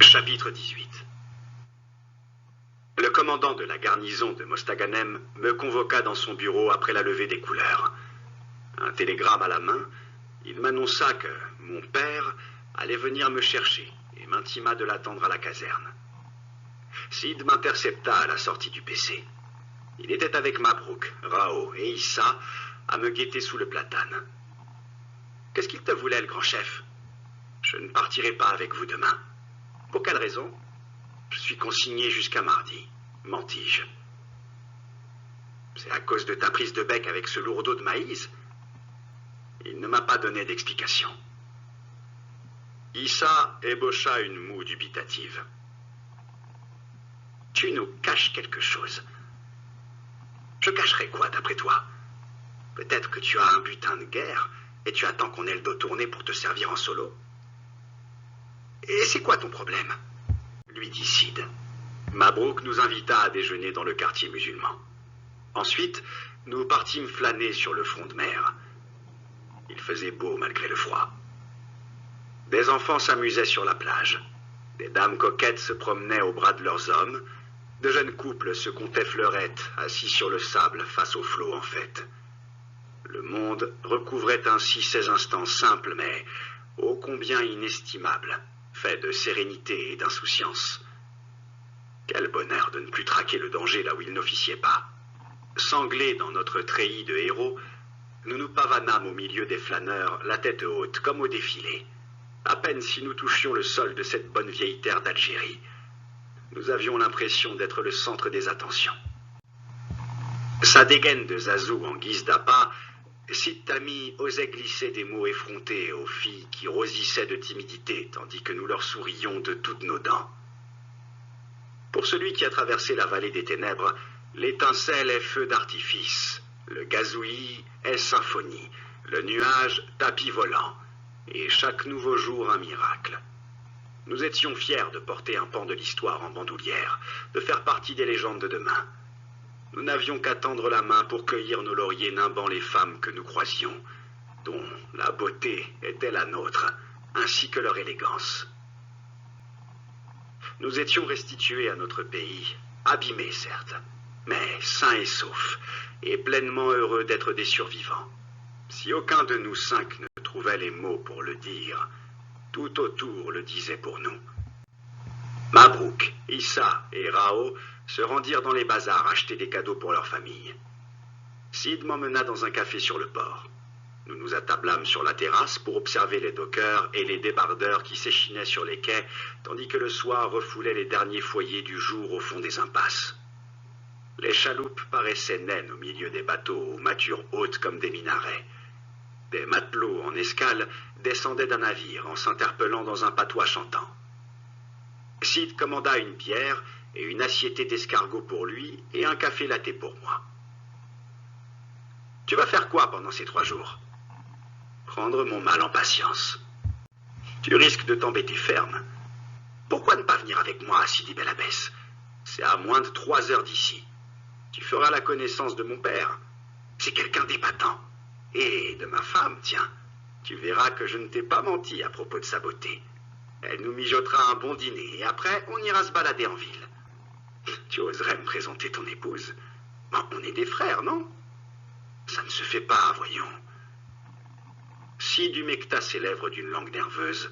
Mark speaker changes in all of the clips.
Speaker 1: Chapitre 18. Le commandant de la garnison de Mostaganem me convoqua dans son bureau après la levée des couleurs. Un télégramme à la main, il m'annonça que mon père allait venir me chercher et m'intima de l'attendre à la caserne. Sid m'intercepta à la sortie du PC. Il était avec Mabrouk, Rao et Issa à me guetter sous le platane. « Qu'est-ce qu'il te voulait, le grand chef ? Je ne partirai pas avec vous demain. » « Pour quelle raison ? Je suis consigné jusqu'à mardi, mentis-je. C'est à cause de ta prise de bec avec ce lourdeau de maïs ? Il ne m'a pas donné d'explication. Issa ébaucha une moue dubitative. Tu nous caches quelque chose. Je cacherai quoi, d'après toi ? Peut-être que tu as un butin de guerre et tu attends qu'on ait le dos tourné pour te servir en solo. Et c'est quoi ton problème ? Lui dit Sid. Mabrouk nous invita à déjeuner dans le quartier musulman. Ensuite, nous partîmes flâner sur le front de mer. Il faisait beau malgré le froid. Des enfants s'amusaient sur la plage. Des dames coquettes se promenaient au bras de leurs hommes. De jeunes couples se comptaient fleurettes, assis sur le sable face aux flots en fête. Le monde recouvrait ainsi ces instants simples mais ô combien inestimables, faits de sérénité et d'insouciance. Quel bonheur de ne plus traquer le danger là où il n'officiait pas. Sanglés dans notre treillis de héros, nous nous pavanâmes au milieu des flâneurs, la tête haute, comme au défilé. À peine si nous touchions le sol de cette bonne vieille terre d'Algérie. Nous avions l'impression d'être le centre des attentions. Sa dégaine de Zazou en guise d'appât, Sid Tami osait glisser des mots effrontés aux filles qui rosissaient de timidité, tandis que nous leur sourions de toutes nos dents. Pour celui qui a traversé la vallée des ténèbres, l'étincelle est feu d'artifice, le gazouillis est symphonie, le nuage tapis volant, et chaque nouveau jour un miracle. Nous étions fiers de porter un pan de l'histoire en bandoulière, de faire partie des légendes de demain. Nous n'avions qu'à tendre la main pour cueillir nos lauriers nimbant les femmes que nous croisions, dont la beauté était la nôtre, ainsi que leur élégance. Nous étions restitués à notre pays, abîmés certes, mais sains et saufs, et pleinement heureux d'être des survivants. Si aucun de nous cinq ne trouvait les mots pour le dire, tout autour le disait pour nous. Mabrouk, Issa et Rao se rendirent dans les bazars acheter des cadeaux pour leur famille. Sid m'emmena dans un café sur le port. Nous nous attablâmes sur la terrasse pour observer les dockers et les débardeurs qui s'échinaient sur les quais, tandis que le soir refoulait les derniers foyers du jour au fond des impasses. Les chaloupes paraissaient naines au milieu des bateaux aux mâtures hautes comme des minarets. Des matelots en escale descendaient d'un navire en s'interpellant dans un patois chantant. Sid commanda une bière et une assiété d'escargot pour lui et un café latte pour moi. « Tu vas faire quoi pendant ces 3 jours ?» Prendre mon mal en patience. Tu risques de t'embêter ferme. Pourquoi ne pas venir avec moi à Sidi Bel Abbès? C'est à moins de 3 heures d'ici. Tu feras la connaissance de mon père. C'est quelqu'un d'épatant. Et de ma femme, tiens. Tu verras que je ne t'ai pas menti à propos de sa beauté. Elle nous mijotera un bon dîner et après, on ira se balader en ville. Tu oserais me présenter ton épouse? Bon, on est des frères, non? Ça ne se fait pas, voyons. Sid humecta ses lèvres d'une langue nerveuse,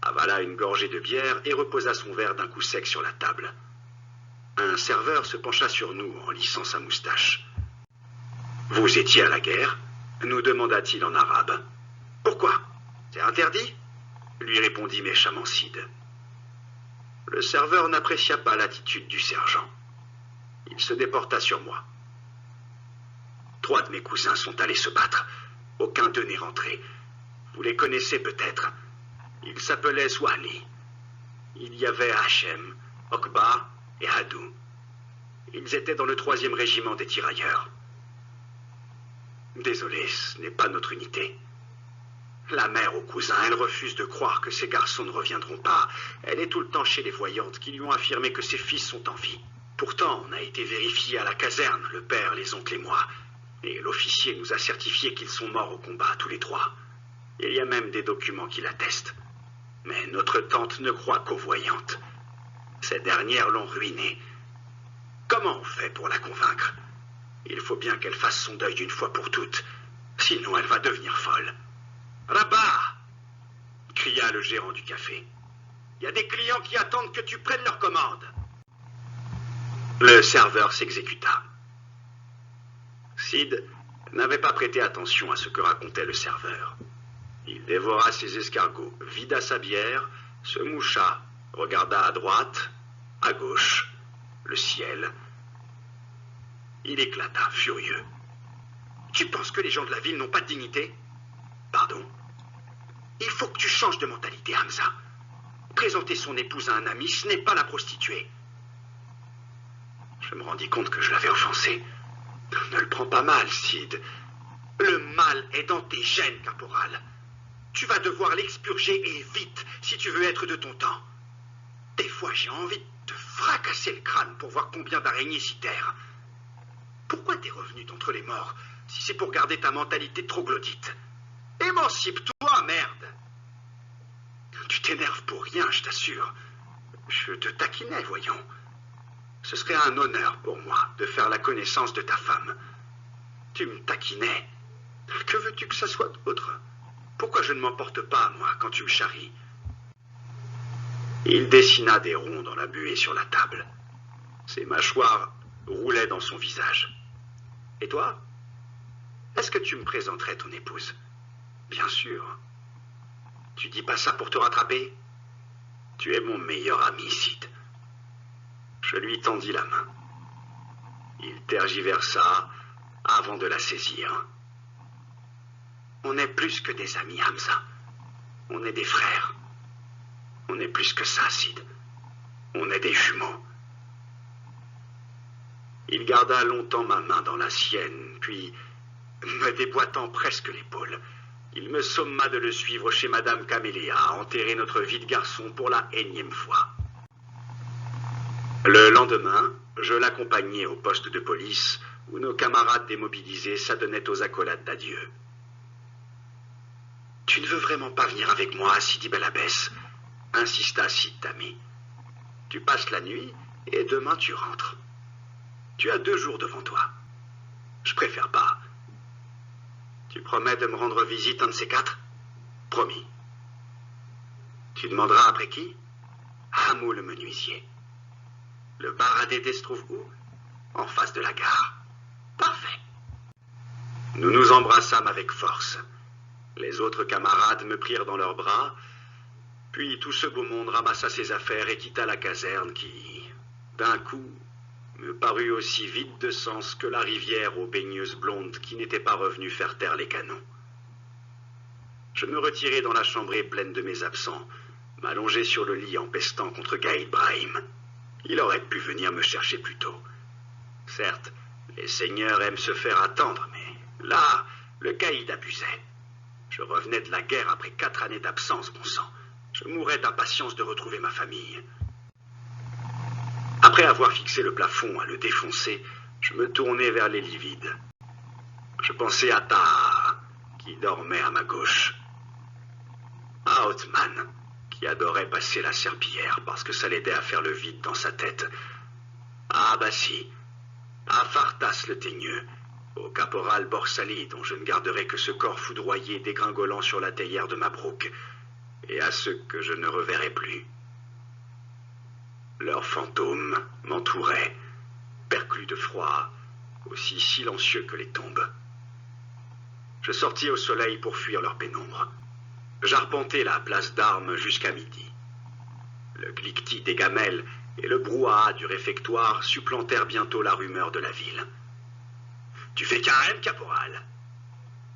Speaker 1: avala une gorgée de bière et reposa son verre d'un coup sec sur la table. Un serveur se pencha sur nous en lissant sa moustache. « Vous étiez à la guerre ?» nous demanda-t-il en arabe. « Pourquoi? C'est interdit ?» lui répondit méchamment Sid. Le serveur n'apprécia pas l'attitude du sergent. Il se déporta sur moi. 3 de mes cousins sont allés se battre. Aucun d'eux n'est rentré. Vous les connaissez peut-être. Ils s'appelaient Swahili. Il y avait Hachem, Okba et Hadou. Ils étaient dans le 3e régiment des tirailleurs. Désolé, ce n'est pas notre unité. La mère au cousin, elle refuse de croire que ces garçons ne reviendront pas. Elle est tout le temps chez les voyantes qui lui ont affirmé que ses fils sont en vie. Pourtant, on a été vérifié à la caserne, le père, les oncles et moi. Et l'officier nous a certifié qu'ils sont morts au combat, tous les 3. Il y a même des documents qui l'attestent. Mais notre tante ne croit qu'aux voyantes. Ces dernières l'ont ruinée. Comment on fait pour la convaincre? Il faut bien qu'elle fasse son deuil une fois pour toutes. Sinon, elle va devenir folle. Rabat! Cria le gérant du café. Il y a des clients qui attendent que tu prennes leur commande. Le serveur s'exécuta. Sid n'avait pas prêté attention à ce que racontait le serveur. Il dévora ses escargots, vida sa bière, se moucha, regarda à droite, à gauche, le ciel. Il éclata, furieux. Tu penses que les gens de la ville n'ont pas de dignité? Pardon? Il faut que tu changes de mentalité, Hamza. Présenter son épouse à un ami, ce n'est pas la prostituer. Je me rendis compte que je l'avais offensé. Ne le prends pas mal, Sid. Le mal est dans tes gènes, caporal. Tu vas devoir l'expurger et vite si tu veux être de ton temps. Des fois, j'ai envie de te fracasser le crâne pour voir combien d'araignées s'y terrent. Pourquoi t'es revenu d'entre les morts si c'est pour garder ta mentalité troglodyte? Émancipe-toi, merde! Tu t'énerves pour rien, je t'assure. Je te taquinais, voyons. Ce serait un honneur pour moi de faire la connaissance de ta femme. Tu me taquinais. Que veux-tu que ça soit d'autre? Pourquoi je ne m'emporte pas, moi, quand tu me charries? Il dessina des ronds dans la buée sur la table. Ses mâchoires roulaient dans son visage. Et toi? Est-ce que tu me présenterais ton épouse? Bien sûr. Tu dis pas ça pour te rattraper? Tu es mon meilleur ami, Sid. Je lui tendis la main. Il tergiversa avant de la saisir. On est plus que des amis, Hamza. On est des frères. On est plus que ça, Sid. On est des jumeaux. Il garda longtemps ma main dans la sienne, puis, me déboîtant presque l'épaule, il me somma de le suivre chez Madame Caméléa, enterrer notre vie de garçon pour la énième fois. Le lendemain, je l'accompagnai au poste de police où nos camarades démobilisés s'adonnaient aux accolades d'adieu. « Tu ne veux vraiment pas venir avec moi, Sidi Bel Abbès ?» insista Sid Tami. « Tu passes la nuit et demain tu rentres. Tu as 2 jours devant toi. Je préfère pas. Tu promets de me rendre visite un de ces 4? Promis. Tu demanderas après qui? Hamou le menuisier. Le bar à Dédé se trouve où? En face de la gare. Parfait. Nous nous embrassâmes avec force. Les autres camarades me prirent dans leurs bras, puis tout ce beau monde ramassa ses affaires et quitta la caserne qui, d'un coup, me parut aussi vide de sens que la rivière aux baigneuses blondes qui n'était pas revenue faire taire les canons. Je me retirai dans la chambrée pleine de mes absents, m'allongeai sur le lit en pestant contre Gaïd Brahim. Il aurait pu venir me chercher plus tôt. Certes, les seigneurs aiment se faire attendre, mais là, le caïd abusait. Je revenais de la guerre après 4 années d'absence, bon sang. Je mourais d'impatience de retrouver ma famille. Après avoir fixé le plafond à le défoncer, je me tournai vers les lits vides. Je pensais à Tahar, qui dormait à ma gauche. À Othman, qui adorait passer la serpillière parce que ça l'aidait à faire le vide dans sa tête. À Abbassi, à Fartas le teigneux, au caporal Borsali, dont je ne garderai que ce corps foudroyé dégringolant sur la théière de Mabrouk, et à ceux que je ne reverrai plus. Leurs fantômes m'entouraient, perclus de froid, aussi silencieux que les tombes. Je sortis au soleil pour fuir leur pénombre. J'arpentai la place d'Armes jusqu'à midi. Le cliquetis des gamelles et le brouhaha du réfectoire supplantèrent bientôt la rumeur de la ville. « Tu fais carême, caporal ?»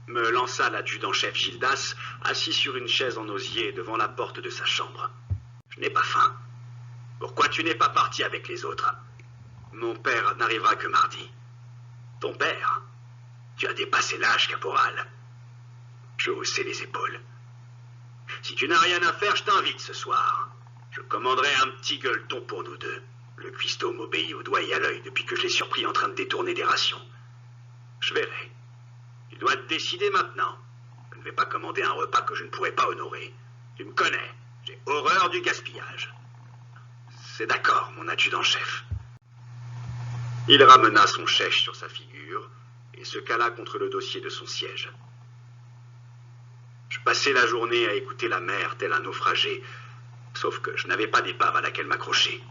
Speaker 1: me lança l'adjudant-chef Gildas, assis sur une chaise en osier devant la porte de sa chambre. « Je n'ai pas faim. Pourquoi tu n'es pas parti avec les autres? Mon père n'arrivera que mardi. » « Ton père? Tu as dépassé l'âge, caporal. » Je haussai les épaules. « Si tu n'as rien à faire, je t'invite ce soir. Je commanderai un petit gueuleton pour nous deux. Le cuistot m'obéit au doigt et à l'œil depuis que je l'ai surpris en train de détourner des rations. Je verrai. Tu dois te décider maintenant. Je ne vais pas commander un repas que je ne pourrai pas honorer. Tu me connais. J'ai horreur du gaspillage. » C'est d'accord, mon adjudant-chef. Il ramena son chef sur sa figure et se cala contre le dossier de son siège. Je passais la journée à écouter la mer tel un naufragé, sauf que je n'avais pas d'épave à laquelle m'accrocher.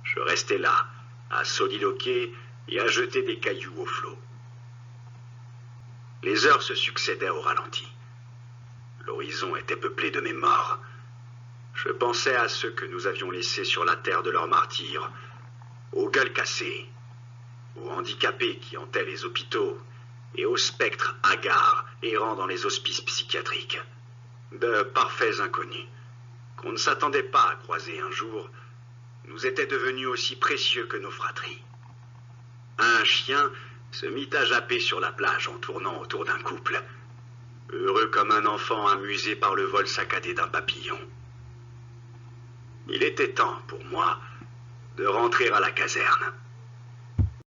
Speaker 1: Je restais là, à soliloquer et à jeter des cailloux au flot. Les heures se succédaient au ralenti. L'horizon était peuplé de mes morts. Je pensais à ceux que nous avions laissés sur la terre de leurs martyrs, aux gueules cassées, aux handicapés qui hantaient les hôpitaux et aux spectres hagards errant dans les hospices psychiatriques. De parfaits inconnus, qu'on ne s'attendait pas à croiser un jour, nous étaient devenus aussi précieux que nos fratries. Un chien se mit à japper sur la plage en tournant autour d'un couple, heureux comme un enfant amusé par le vol saccadé d'un papillon. Il était temps pour moi de rentrer à la caserne.